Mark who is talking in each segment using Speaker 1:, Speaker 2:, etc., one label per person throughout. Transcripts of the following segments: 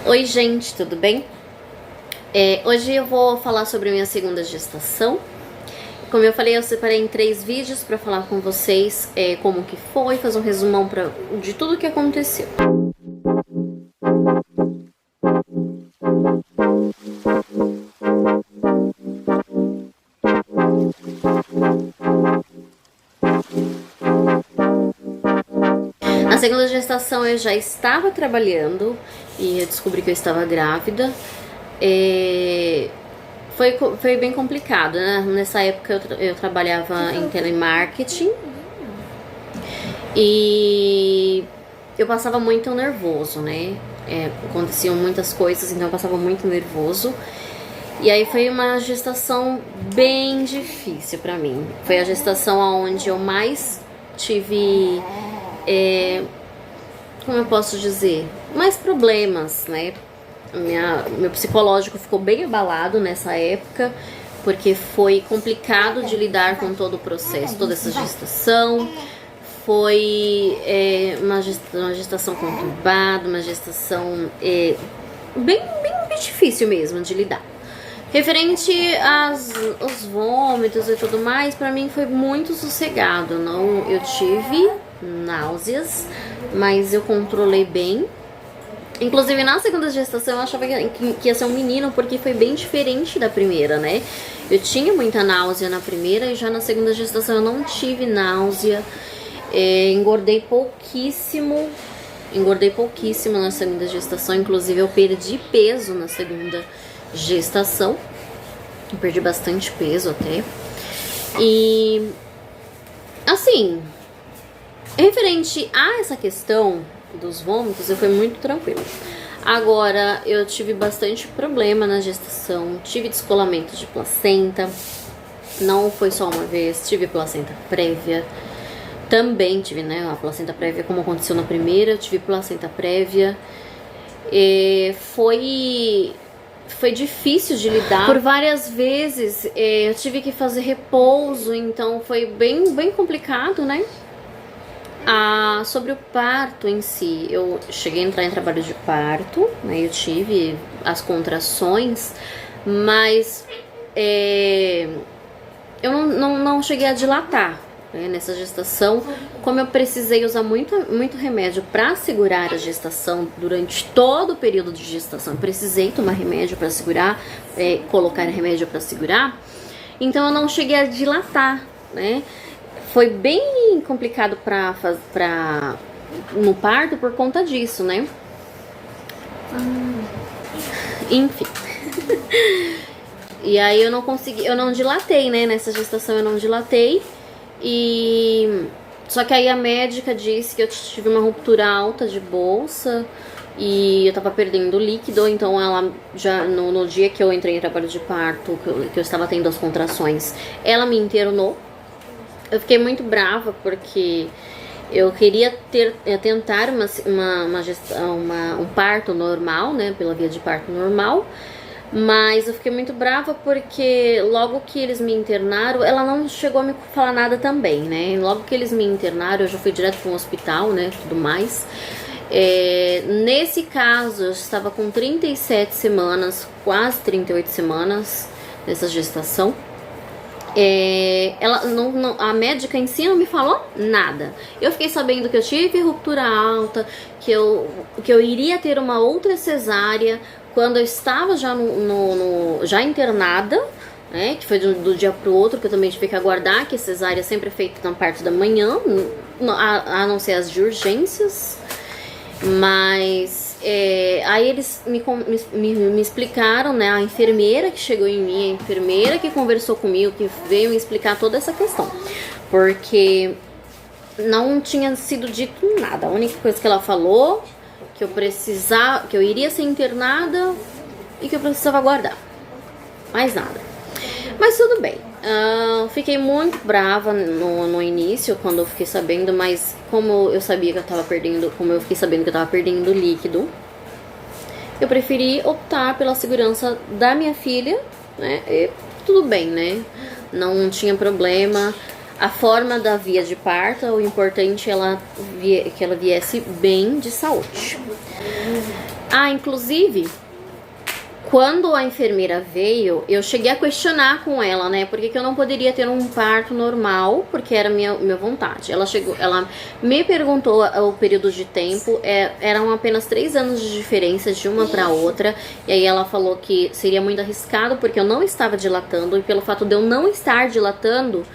Speaker 1: Oi gente, tudo bem? Hoje eu vou falar sobre a minha segunda gestação. Como eu falei, eu separei em 3 vídeos para falar com vocês como que foi, fazer um resumão de tudo que aconteceu. Na segunda gestação eu já estava trabalhando e eu descobri que eu estava grávida. Foi bem complicado, né? Nessa época eu trabalhava em telemarketing e eu passava muito nervoso, né? Aconteciam muitas coisas, então eu passava muito nervoso. E aí foi uma gestação bem difícil pra mim. Foi a gestação onde eu mais tive, como eu posso dizer, mais problemas, né? Meu psicológico ficou bem abalado nessa época, porque foi complicado de lidar com todo o processo, toda essa gestação. Foi uma gestação conturbada, uma gestação bem difícil mesmo de lidar. Referente aos vômitos e tudo mais, pra mim foi muito sossegado. Eu tive náuseas, mas eu controlei bem. Inclusive na segunda gestação eu achava que ia ser um menino, porque foi bem diferente da primeira, né? Eu tinha muita náusea na primeira e já na segunda gestação eu não tive náusea. Engordei pouquíssimo na segunda gestação. Inclusive eu perdi peso na segunda gestação. Eu perdi bastante peso até. E assim, referente a essa questão dos vômitos, eu fui muito tranquila. Agora, eu tive bastante problema na gestação, tive descolamento de placenta, não foi só uma vez, tive placenta prévia, também tive, né, a placenta prévia, como aconteceu na primeira, eu tive placenta prévia, foi difícil de lidar. Por várias vezes, eu tive que fazer repouso, então foi bem complicado, né? Sobre o parto em si, eu cheguei a entrar em trabalho de parto, né? Eu tive as contrações, mas eu não cheguei a dilatar, né, nessa gestação. Como eu precisei usar muito remédio para segurar a gestação durante todo o período de gestação, eu precisei tomar remédio para segurar, colocar remédio para segurar, então eu não cheguei a dilatar, né? Foi bem complicado no parto por conta disso, né? Enfim. E aí eu não dilatei, né? Nessa gestação eu não dilatei. Só que aí a médica disse que eu tive uma ruptura alta de bolsa e eu tava perdendo líquido, então ela já no dia que eu entrei em trabalho de parto, que eu estava tendo as contrações, ela me internou. Eu fiquei muito brava porque eu queria tentar um parto normal, né, pela via de parto normal, mas eu fiquei muito brava porque logo que eles me internaram, ela não chegou a me falar nada também, né? Logo que eles me internaram, eu já fui direto para um hospital, né, tudo mais. Nesse caso, eu estava com 37 semanas, quase 38 semanas nessa gestação. A médica em si não me falou nada. Eu fiquei sabendo que eu tive ruptura alta, que eu iria ter uma outra cesárea quando eu estava já já internada, né? Que foi do dia pro outro, que eu também tive que aguardar, que a cesárea sempre é feita na parte da manhã, a não ser as de urgências. Mas aí eles me explicaram, né, a enfermeira que chegou em mim, a enfermeira que conversou comigo, que veio me explicar toda essa questão, porque não tinha sido dito nada. A única coisa que ela falou, que eu iria ser internada e que eu precisava aguardar, mais nada. Mas tudo bem. Fiquei muito brava no início, quando eu fiquei sabendo, mas como eu sabia que eu tava perdendo, como eu fiquei sabendo que eu tava perdendo líquido, eu preferi optar pela segurança da minha filha, né? E tudo bem, né? Não tinha problema. A forma da via de parto, o importante é que ela viesse bem de saúde. Inclusive, quando a enfermeira veio, eu cheguei a questionar com ela, né? Por que eu não poderia ter um parto normal, porque era minha vontade. Ela me perguntou o período de tempo, eram apenas 3 anos de diferença de uma para outra. E aí ela falou que seria muito arriscado, porque eu não estava dilatando, e pelo fato de eu não estar dilatando,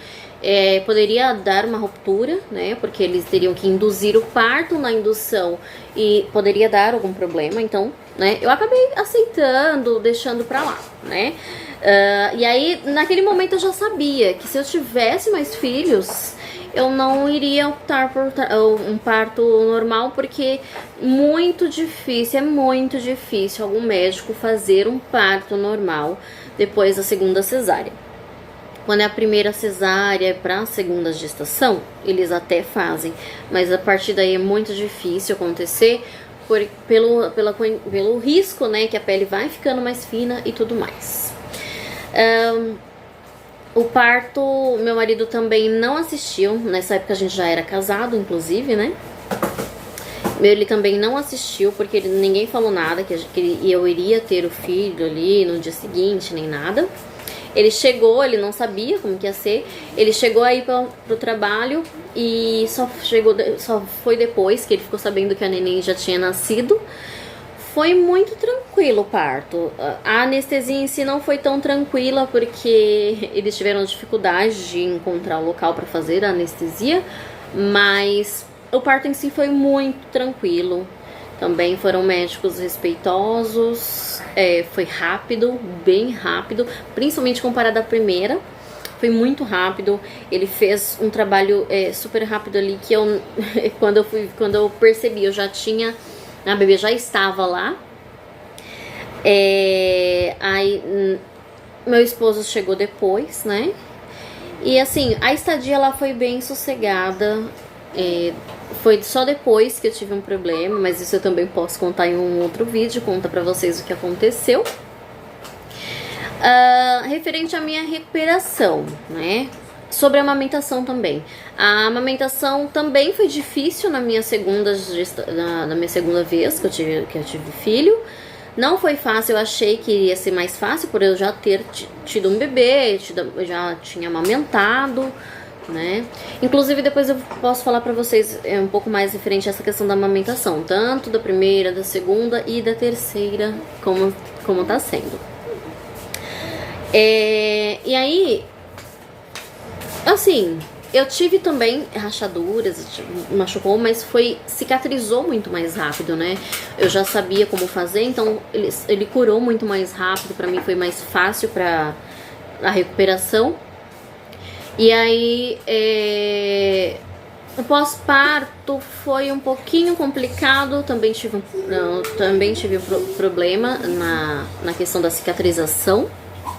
Speaker 1: poderia dar uma ruptura, né? Porque eles teriam que induzir o parto na indução e poderia dar algum problema. Então, né? Eu acabei aceitando, deixando pra lá, né? E aí, naquele momento eu já sabia que se eu tivesse mais filhos, eu não iria optar por um parto normal, porque é muito difícil algum médico fazer um parto normal depois da segunda cesárea. Quando é a primeira cesárea para a segunda gestação, eles até fazem, mas a partir daí é muito difícil acontecer pelo risco, né, que a pele vai ficando mais fina e tudo mais. O parto, meu marido também não assistiu, nessa época a gente já era casado, inclusive, né? Ele também não assistiu, porque ninguém falou nada, que eu iria ter o filho ali no dia seguinte, nem nada. Ele chegou, ele não sabia como que ia ser. Ele chegou aí pro trabalho e só foi depois que ele ficou sabendo que a neném já tinha nascido. Foi muito tranquilo o parto. A anestesia em si não foi tão tranquila, porque eles tiveram dificuldade de encontrar o local para fazer a anestesia, mas o parto em si foi muito tranquilo. Também foram médicos respeitosos, foi rápido, bem rápido, principalmente comparado à primeira. Foi muito rápido. Ele fez um trabalho super rápido ali, que quando eu percebi, eu já tinha, a bebê já estava lá. Aí meu esposo chegou depois, né? E assim, a estadia lá foi bem sossegada. Foi só depois que eu tive um problema, mas isso eu também posso contar em um outro vídeo, conta pra vocês o que aconteceu. Referente à minha recuperação, né? Sobre a amamentação também. A amamentação também foi difícil na minha segunda vez que eu tive filho. Não foi fácil, eu achei que iria ser mais fácil por eu já ter tido um bebê, já tinha amamentado, né? Inclusive depois eu posso falar pra vocês um pouco mais referente a essa questão da amamentação, tanto da primeira, da segunda e da terceira, como tá sendo. E aí, assim, eu tive também rachaduras, machucou, mas cicatrizou muito mais rápido, né? Eu já sabia como fazer, então ele curou muito mais rápido, pra mim foi mais fácil pra a recuperação. E aí, o pós-parto foi um pouquinho complicado, também tive problema na questão da cicatrização,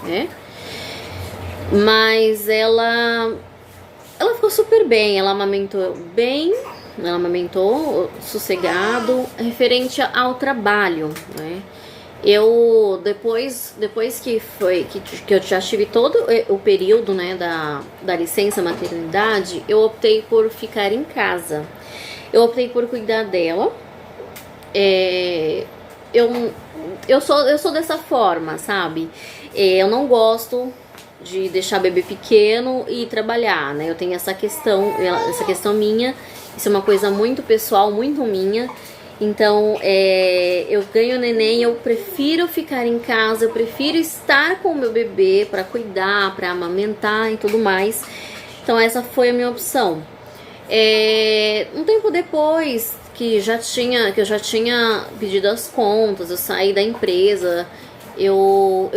Speaker 1: né? Mas ela ficou super bem, ela amamentou sossegado. Referente ao trabalho, né? Eu, depois que eu já tive todo o período, né, da licença maternidade, eu optei por ficar em casa. Eu optei por cuidar dela. Eu sou dessa forma, sabe? Eu não gosto de deixar bebê pequeno e trabalhar, né? Eu tenho essa questão minha. Isso é uma coisa muito pessoal, muito minha. Então, eu ganho neném, eu prefiro ficar em casa, eu prefiro estar com o meu bebê para cuidar, para amamentar e tudo mais. Então, essa foi a minha opção. Um tempo depois que eu já tinha pedido as contas, eu saí da empresa, eu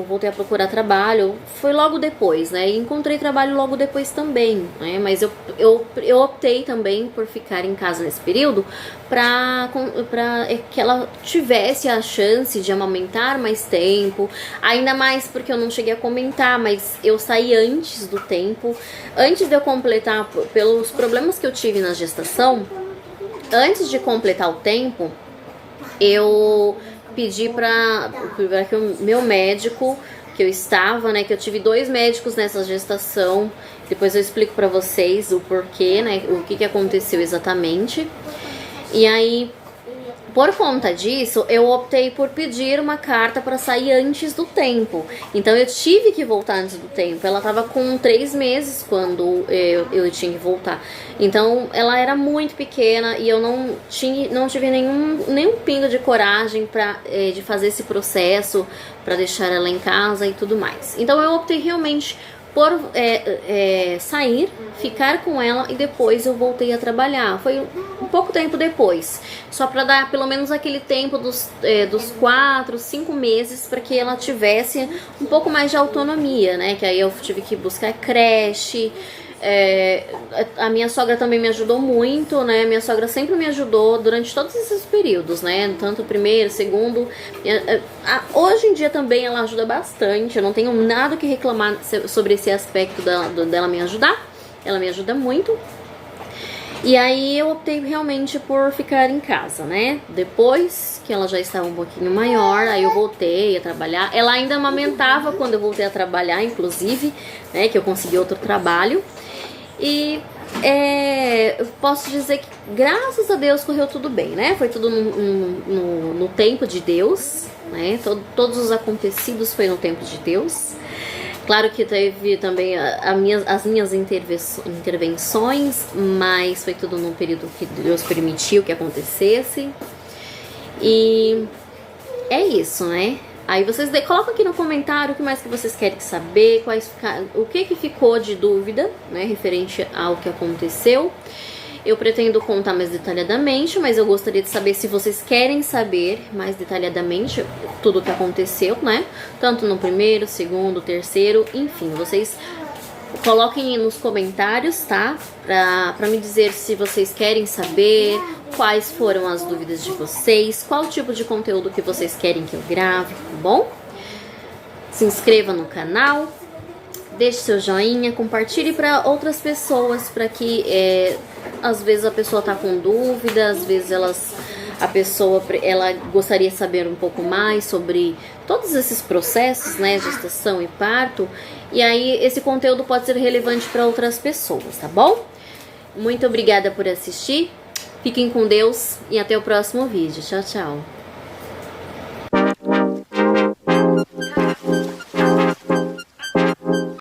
Speaker 1: voltei a procurar trabalho, foi logo depois, né? E encontrei trabalho logo depois também, né? Mas eu optei também por ficar em casa nesse período para que ela tivesse a chance de amamentar mais tempo, ainda mais porque eu não cheguei a comentar, mas eu saí antes do tempo, antes de eu completar, pelos problemas que eu tive na gestação, antes de completar o tempo, eu pedi para que o meu médico, que eu estava, né, que eu tive 2 médicos nessa gestação, depois eu explico para vocês o porquê, né, o que aconteceu exatamente. E aí Por conta disso, eu optei por pedir uma carta para sair antes do tempo. Então eu tive que voltar antes do tempo. Ela estava com 3 meses quando eu tinha que voltar. Então ela era muito pequena e eu não tive nenhum pingo de coragem de fazer esse processo, para deixar ela em casa e tudo mais. Então eu optei realmente por sair, ficar com ela e depois eu voltei a trabalhar. Foi um pouco tempo depois, só para dar pelo menos aquele tempo dos 4, 5 meses para que ela tivesse um pouco mais de autonomia, né? Que aí eu tive que buscar creche. A minha sogra também me ajudou muito, né? Minha sogra sempre me ajudou durante todos esses períodos, né? Tanto o primeiro, segundo. Hoje em dia também ela ajuda bastante. Eu não tenho nada que reclamar sobre esse aspecto dela me ajudar. Ela me ajuda muito. E aí eu optei realmente por ficar em casa, né? Depois que ela já estava um pouquinho maior, aí eu voltei a trabalhar. Ela ainda amamentava quando eu voltei a trabalhar, inclusive, né? Que eu consegui outro trabalho. E eu posso dizer que, graças a Deus, correu tudo bem, né? Foi tudo no tempo de Deus, né? Todos os acontecidos foi no tempo de Deus. Claro que teve também as minhas intervenções, mas foi tudo num período que Deus permitiu que acontecesse. E é isso, né? Aí vocês colocam aqui no comentário o que mais que vocês querem saber, o que ficou de dúvida, né, referente ao que aconteceu. Eu pretendo contar mais detalhadamente, mas eu gostaria de saber se vocês querem saber mais detalhadamente tudo o que aconteceu, né? Tanto no primeiro, segundo, terceiro, enfim, vocês coloquem nos comentários, tá? Pra me dizer se vocês querem saber, quais foram as dúvidas de vocês, qual tipo de conteúdo que vocês querem que eu grave, tá bom? Se inscreva no canal, deixe seu joinha, compartilhe para outras pessoas, para que às vezes a pessoa tá com dúvida, às vezes a pessoa ela gostaria de saber um pouco mais sobre todos esses processos, né, gestação e parto, e aí esse conteúdo pode ser relevante para outras pessoas, tá bom? Muito obrigada por assistir, fiquem com Deus e até o próximo vídeo. Tchau, tchau!